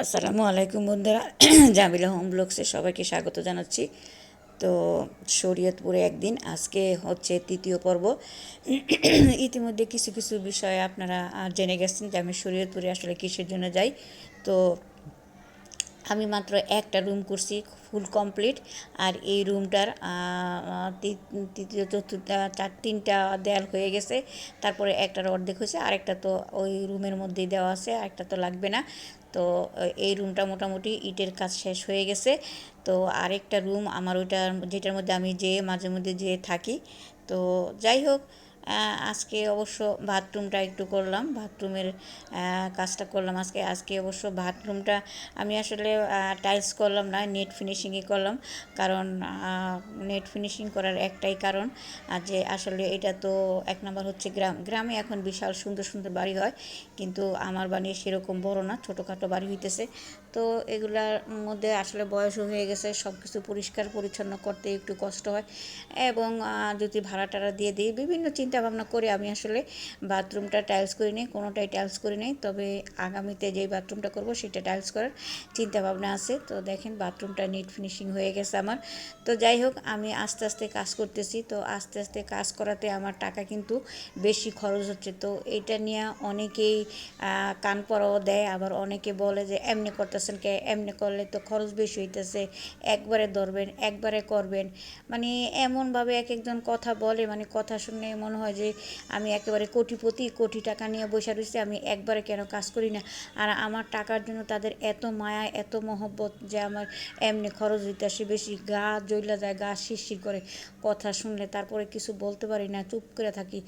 আসসালামু আলাইকুম বন্ধুরা। জামিলা হোম ব্লগসে সবাইকে স্বাগত জানাচ্ছি। তো শরীয়তপুরে একদিন আজকে হচ্ছে তৃতীয় পর্ব। ইতিমধ্যে কিছু কিছু বিষয় আপনারা জেনে গেছেন যে আমি শরীয়তপুরে আসলে কিসের জন্য যাই। তো আমি মাত্র একটা রুম করছি ফুল কমপ্লিট। আর এই রুমটার তৃতীয় চতুর্থ তিনটা দেয়াল হয়ে গেছে। তারপরে একটার অর্ধেক হয়েছে, আরেকটা তো ওই রুমের মধ্যেই দেওয়া আছে, আরেকটা তো লাগবে না। তো এই রুমটা মোটামুটি ইটের কাজ শেষ হয়ে গেছে। তো আরেকটা রুম আমার ওইটা যেটার মধ্যে আমি যেয়ে মাঝে মধ্যে যেয়ে থাকি। তো যাই হোক, আজকে অবশ্য বাথরুমটা একটু করলাম, বাথরুমের কাজটা করলাম আজকে। অবশ্য বাথরুমটা আমি আসলে টাইলস করলাম না, নেট ফিনিশিংই করলাম। কারণ নেট ফিনিশিং করার একটাই কারণ, যে আসলে এটা তো এক নম্বর হচ্ছে গ্রামে এখন বিশাল সুন্দর সুন্দর বাড়ি হয়, কিন্তু আমার বাড়ি সেরকম বড় না, ছোটোখাটো বাড়ি হইতেছে। তো এগুলার মধ্যে আসলে বয়সও হয়ে গেছে, সব কিছু পরিষ্কার পরিচ্ছন্ন করতে একটু কষ্ট হয়। এবং যদি ভাড়া টাড়া দিয়ে দিই, বিভিন্ন চিন্তা ভাবনা করে আমি আসলে বাথরুমটা টাইলস করি নিই, কোনোটাই টাইলস করি নাই। তবে আগামীতে যেই বাথরুমটা করব সেটা টাইলস করার চিন্তা ভাবনা আছে। তো দেখেন বাথরুমটা নিট ফিনিশিং হয়ে গেছে আমার। তো যাই হোক, আমি আস্তে আস্তে কাজ করতেছি। তো আস্তে আস্তে কাজ করাতে আমার টাকা কিন্তু বেশি খরচ হচ্ছে। তো এটা নিয়ে অনেকেই কান পরাও দেয়, আবার অনেকে বলে যে এমনি করতেছেন কে, এমনি করলে তো খরচ বেশি হইতেছে, একবারে ধরবেন একবারে করবেন। মানে এমনভাবে এক একজন কথা বলে, মানে কথা শুনে মনে হয় যে আমি একেবারে কোটিপতি, কোটি টাকা নিয়ে বসে রয়েছি, আমি একবারে কেন কাজ করি না। আর আমার টাকার জন্য তাদের এত মায়া, এত মহব্বত যে আমার এমনি খরচ হইতে আসে বেশি, গা জ্বলা যায়, গা শিরশির করে কথা শুনলে। তারপরে কিছু বলতে পারি না, চুপ করে থাকি,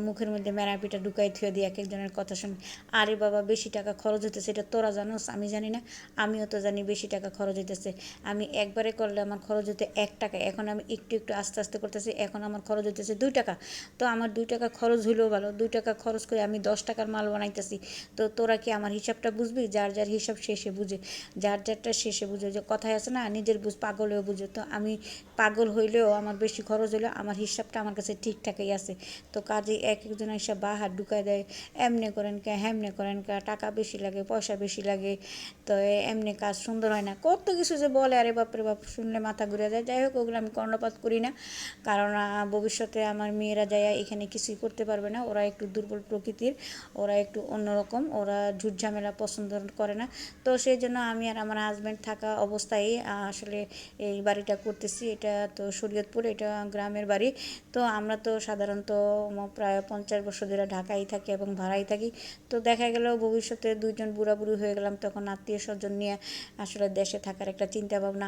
মুখের মধ্যে মেরাপিটা ঢুকাই থুয়ে দিই এক একজনের কথা শুনে। আরে বাবা, বেশি টাকা খরচ হইতেছে, এটা তোরা জানোস, আমি জানি না? আমিও তো জানি বেশি টাকা খরচ হইতেছে। আমি একবারে করলে আমার খরচ হতে 1 টাকা, এখন আমি একটু একটু আস্তে আস্তে করতেছি, এখন আমার খরচ হইতেছে 2 টাকা। তো আমার 2 টাকা খরচ হইলেও ভালো, 2 টাকা খরচ করে আমি 10 টাকার মাল বানাইতেছি। তো তোরা কি আমার হিসাবটা বুঝবি? যার যার হিসাব শেষে বুঝে, যার যারটা শেষে বুঝে। যে কথায় আছে না, নিজের বুঝ পাগলেও বুঝে। তো আমি পাগল হইলেও আমার বেশি খরচ হইলেও আমার হিসাবটা আমার কাছে ঠিকঠাকই আছে। তো কাজে এক একজন হিসাব বাহার ঢুকায় দেয়, এমনি করেন কে, হেমনে করেন কে, টাকা বেশি লাগে, পয়সা বেশি লাগে, তো এমনি কাজ সুন্দর হয় না, কত কিছু যে বলে। আরে বাপরে বাপ, শুনলে মাথা ঘুরে যায়। যাই হোক, ওগুলো আমি কর্ণপাত করি না। কারণ ভবিষ্যতে আমার মেয়েরা যায় এখানে কিছুই করতে পারবে না, ওরা একটু দুর্বল প্রকৃতির, ওরা একটু অন্যরকম, ওরা ঝুট ঝামেলা পছন্দ করে না। তো সেই জন্য আমি আর আমার হাজব্যান্ড থাকা অবস্থায় আসলে এই বাড়িটা করতেছি। এটা তো শরীয়তপুর, এটা গ্রামের বাড়ি। তো আমরা তো সাধারণত প্রায় 50 বছর ধরে ঢাকায় থাকি এবং ভাড়াই থাকি। তো দেখা গেল ভবিষ্যতে দুইজন বুড়া বুড়ি হয়ে গেলাম, তখন আত্মীয় স্বজন নিয়ে আসলে দেশে থাকার একটা চিন্তা ভাবনা